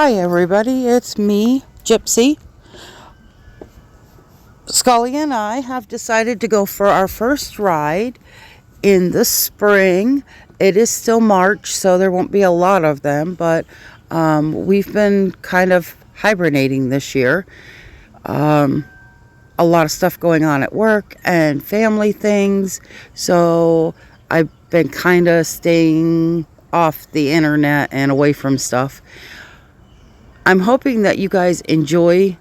Hi everybody, it's me, Gypsy. Scully and I have decided to go for our first ride in the spring. It is still March, so there won't be a lot of them, but we've been kind of hibernating this year. A lot of stuff going on at work and family things, so I've been kind of staying off the internet and away from stuff. I'm hoping that you guys enjoy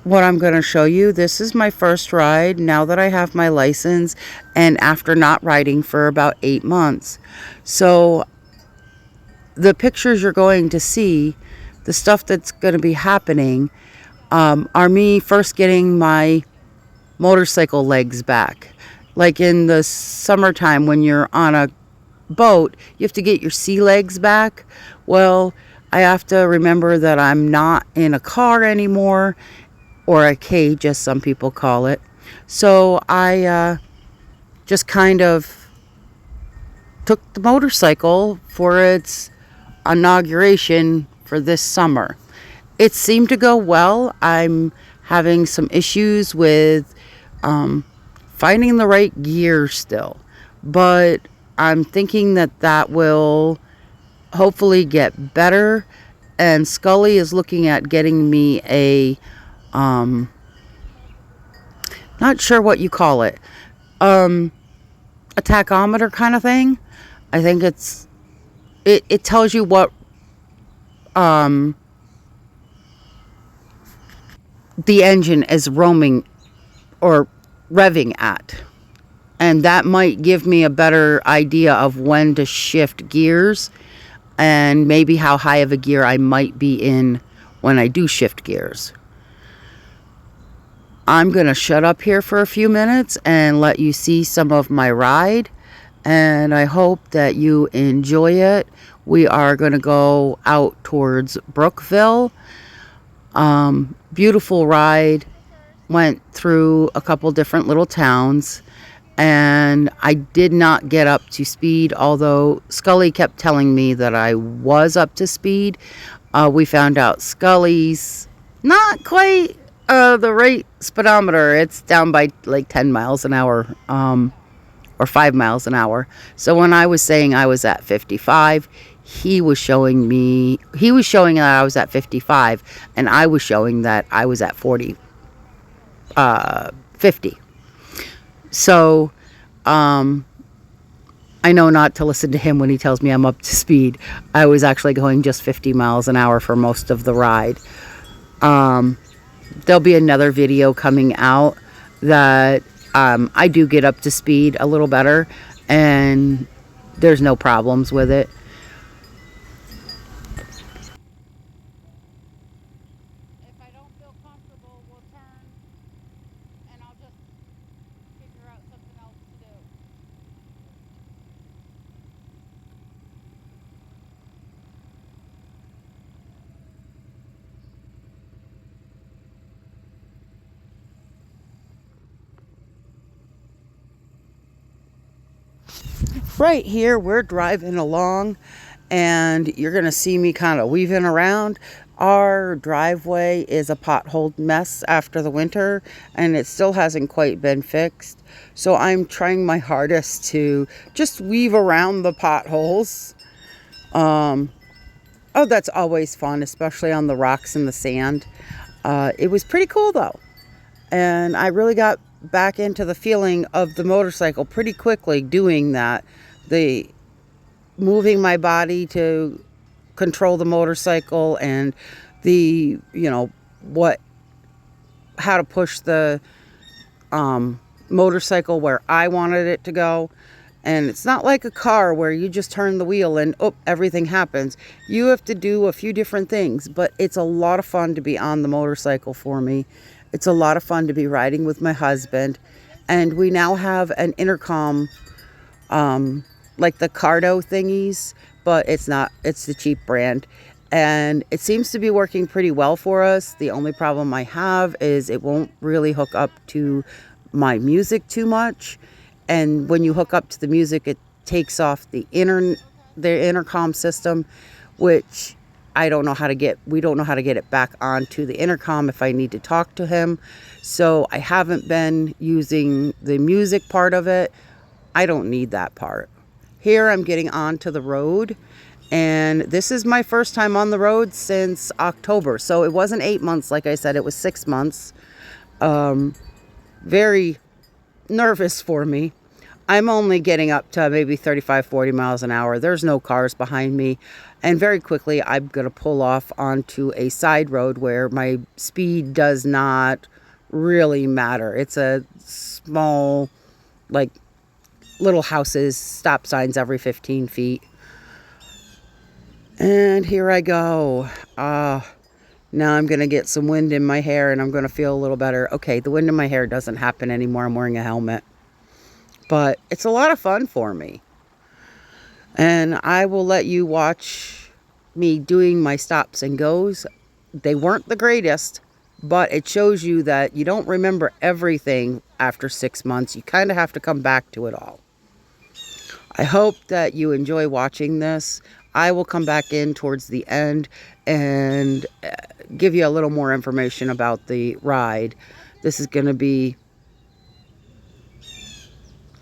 what I'm going to show you. This is my first ride now that I have my license and after not riding for about 8 months. So the pictures you're going to see, the stuff that's going to be happening, are me first getting my motorcycle legs back. Like in the summertime when you're on a boat, you have to get your sea legs back. Well, I have to remember that I'm not in a car anymore, or a cage, as some people call it. So I just kind of took the motorcycle for its inauguration for this summer. It seemed to go well. I'm having some issues with finding the right gear still, but I'm thinking that will hopefully get better. And Scully is looking at getting me a not sure what you call it, a tachometer kind of thing. I think it tells you what the engine is roaming or revving at, and that might give me a better idea of when to shift gears and maybe how high of a gear I might be in when I do shift gears. I'm going to shut up here for a few minutes and let you see some of my ride, and I hope that you enjoy it. We are going to go out towards Brookville. Beautiful ride. Went through a couple different little towns, and I did not get up to speed, although Scully kept telling me that I was up to speed. We found out Scully's not quite the right speedometer. It's down by like 10 miles an hour, or 5 miles an hour. So when I was saying I was at 55, he was showing that I was at 55, and I was showing that I was at 50. So, I know not to listen to him when he tells me I'm up to speed. I was actually going just 50 miles an hour for most of the ride. There'll be another video coming out that I do get up to speed a little better, and there's no problems with it. If I don't feel comfortable, we'll turn, and I'll just figure out something else to do. Right here, we're driving along, and you're going to see me kind of weaving around. Our driveway is a potholed mess after the winter, and it still hasn't quite been fixed. So I'm trying my hardest to just weave around the potholes. Oh, that's always fun, especially on the rocks and the sand. It was pretty cool though, and I really got back into the feeling of the motorcycle pretty quickly doing that. The moving my body to control the motorcycle, and the how to push the motorcycle where I wanted it to go. And it's not like a car where you just turn the wheel and everything happens. You have to do a few different things, but it's a lot of fun to be on the motorcycle for me. It's a lot of fun to be riding with my husband, and we now have an intercom, like the Cardo thingies, but it's not, it's the cheap brand. And it seems to be working pretty well for us. The only problem I have is it won't really hook up to my music too much. And when you hook up to the music, it takes off the intercom system, which we don't know how to get it back onto the intercom if I need to talk to him. So I haven't been using the music part of it. I don't need that part. Here I'm getting onto the road, and this is my first time on the road since October. So it wasn't 8 months, like I said, it was 6 months. Very nervous for me. I'm only getting up to maybe 35, 40 miles an hour. There's no cars behind me. And very quickly, I'm going to pull off onto a side road where my speed does not really matter. It's a small, like, little houses, stop signs every 15 feet. And here I go. Now I'm going to get some wind in my hair and I'm going to feel a little better. Okay, the wind in my hair doesn't happen anymore. I'm wearing a helmet. But it's a lot of fun for me. And I will let you watch me doing my stops and goes. They weren't the greatest, but it shows you that you don't remember everything after 6 months. You kind of have to come back to it all. I hope that you enjoy watching this. I will come back in towards the end and give you a little more information about the ride. This is going to be,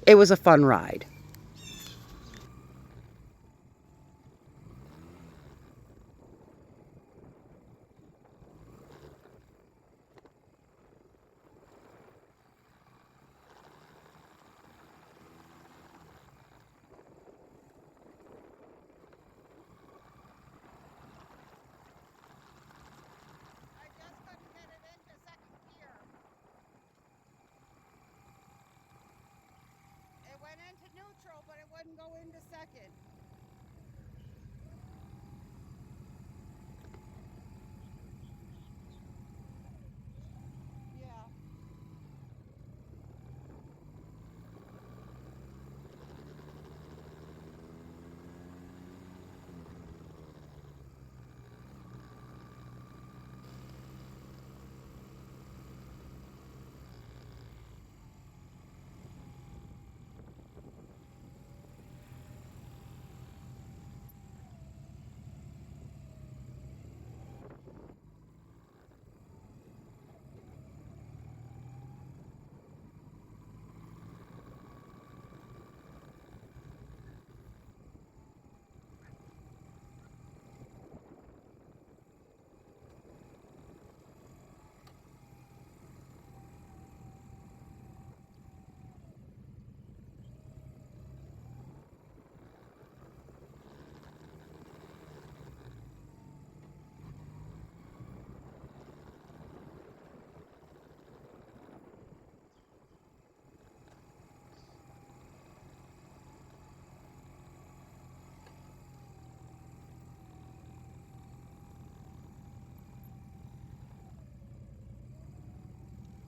it was a fun ride. It went into neutral, but it wouldn't go into second. Yeah.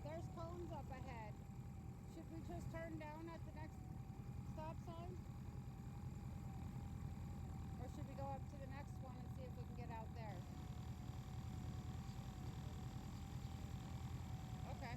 There's cones up ahead. Should we just turn down at the next stop sign? Or should we go up to the next one and see if we can get out there? Okay.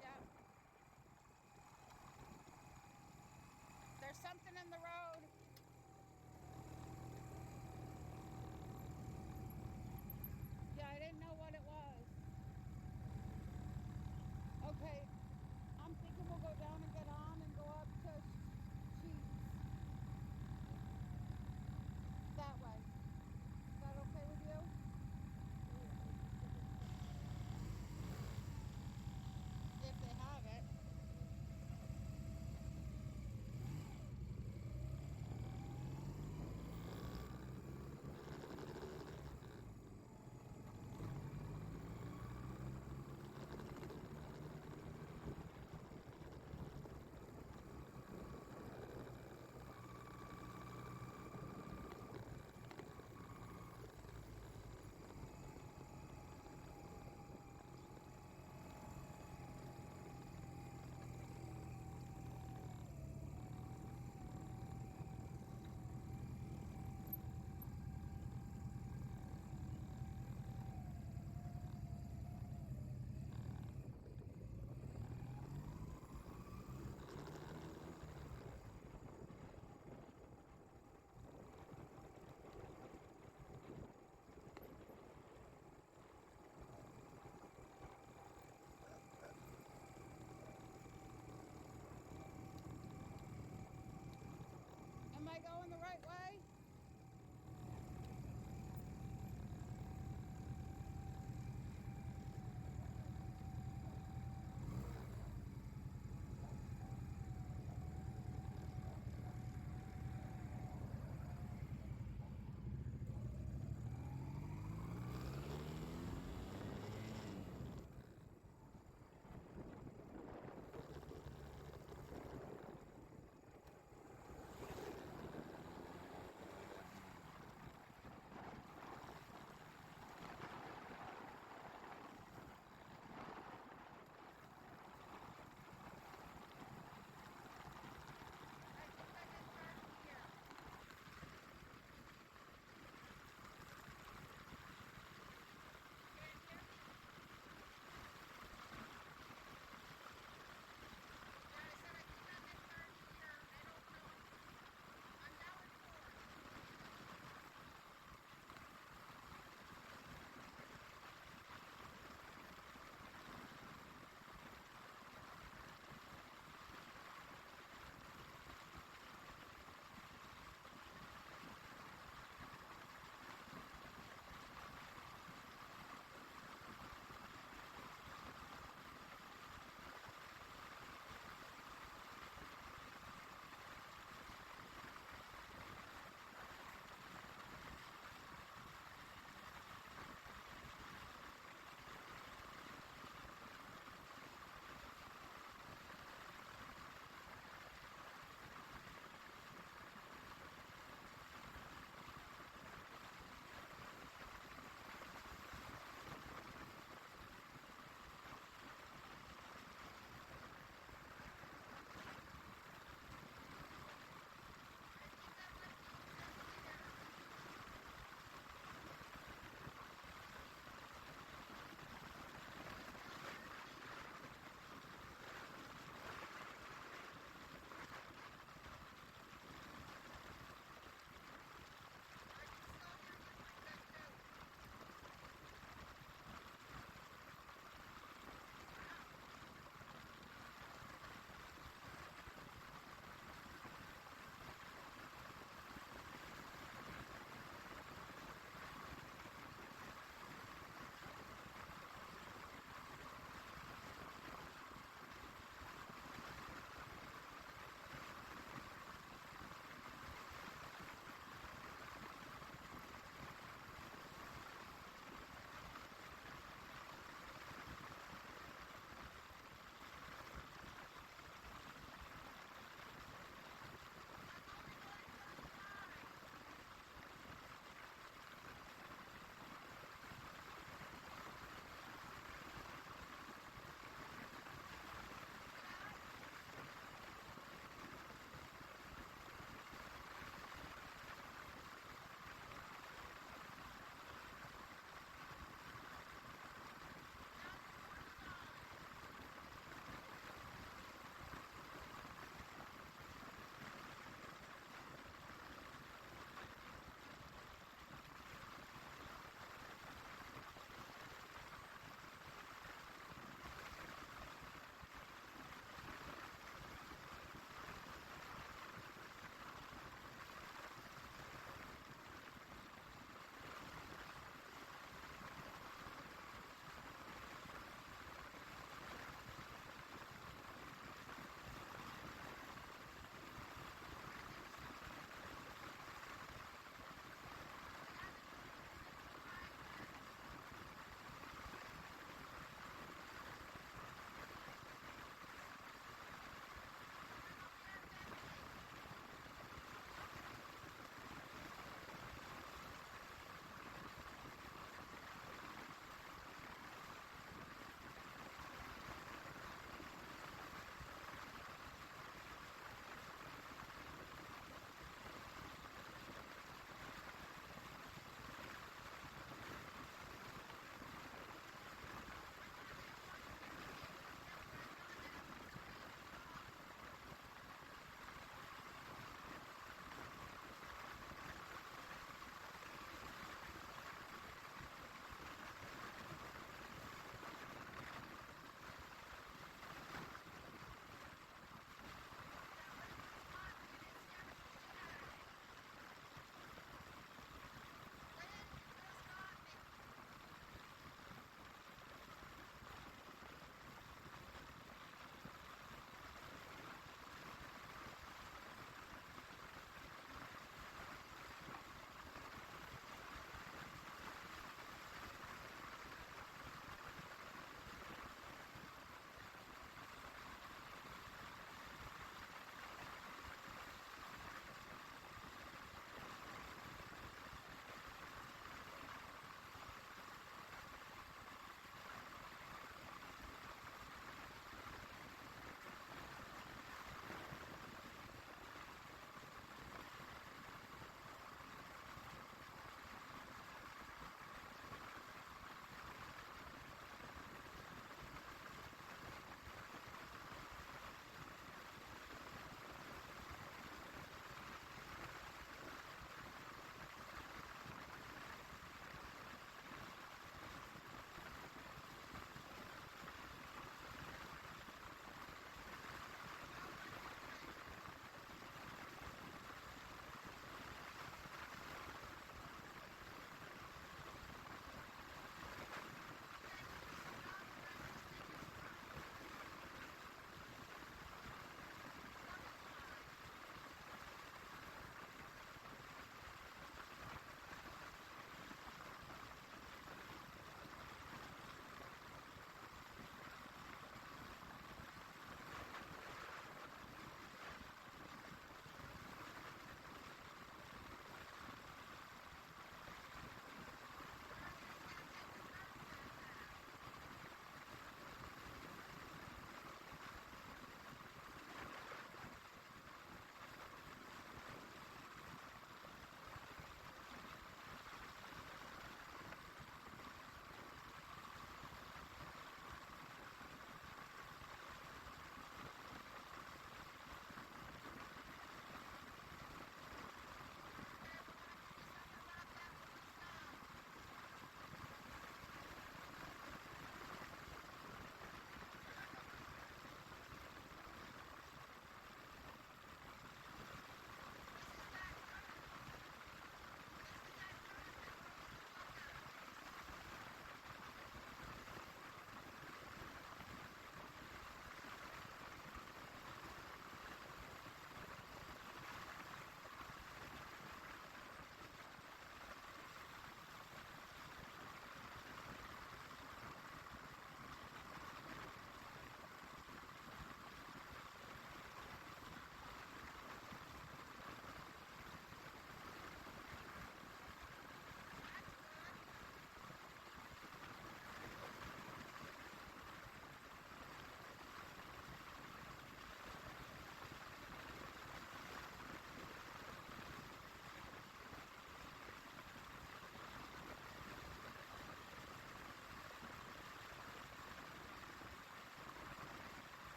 Yeah. There's something in the road. Yeah, I didn't know what it was. Okay. I'm thinking we'll go down and get on and go up to Cheats that way. Is that okay with you? If they have it.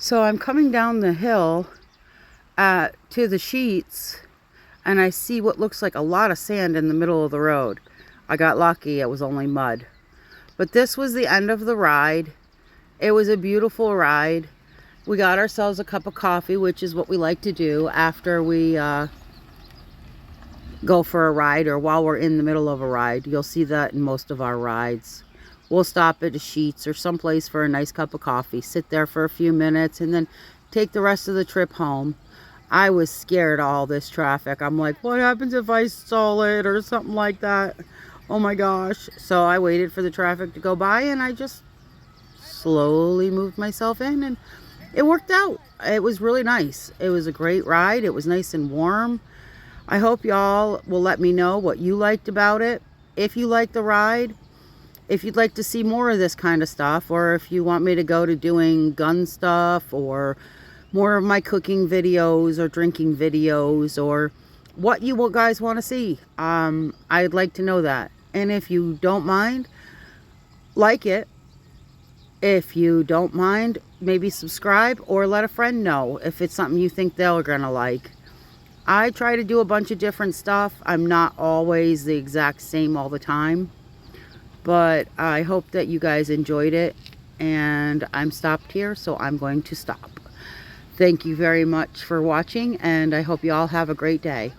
So I'm coming down the hill to the Sheetz, and I see what looks like a lot of sand in the middle of the road. I got lucky, it was only mud. But this was the end of the ride. It was a beautiful ride. We got ourselves a cup of coffee, which is what we like to do after we go for a ride, or while we're in the middle of a ride. You'll see that in most of our rides. We'll stop at a Sheetz or someplace for a nice cup of coffee, sit there for a few minutes, and then take the rest of the trip home. I was scared of all this traffic. I'm like, what happens if I stall it or something like that? Oh my gosh. So I waited for the traffic to go by, and I just slowly moved myself in, and it worked out. It was really nice. It was a great ride. It was nice and warm. I hope y'all will let me know what you liked about it. If you liked the ride, if you'd like to see more of this kind of stuff, or if you want me to go to doing gun stuff, or more of my cooking videos or drinking videos, or what you guys want to see, I'd like to know that. And if you don't mind, like it. If you don't mind, maybe subscribe, or let a friend know if it's something you think they're gonna like. I try to do a bunch of different stuff. I'm not always the exact same all the time, but I hope that you guys enjoyed it. And I'm stopped here, so I'm going to stop. Thank you very much for watching, and I hope you all have a great day.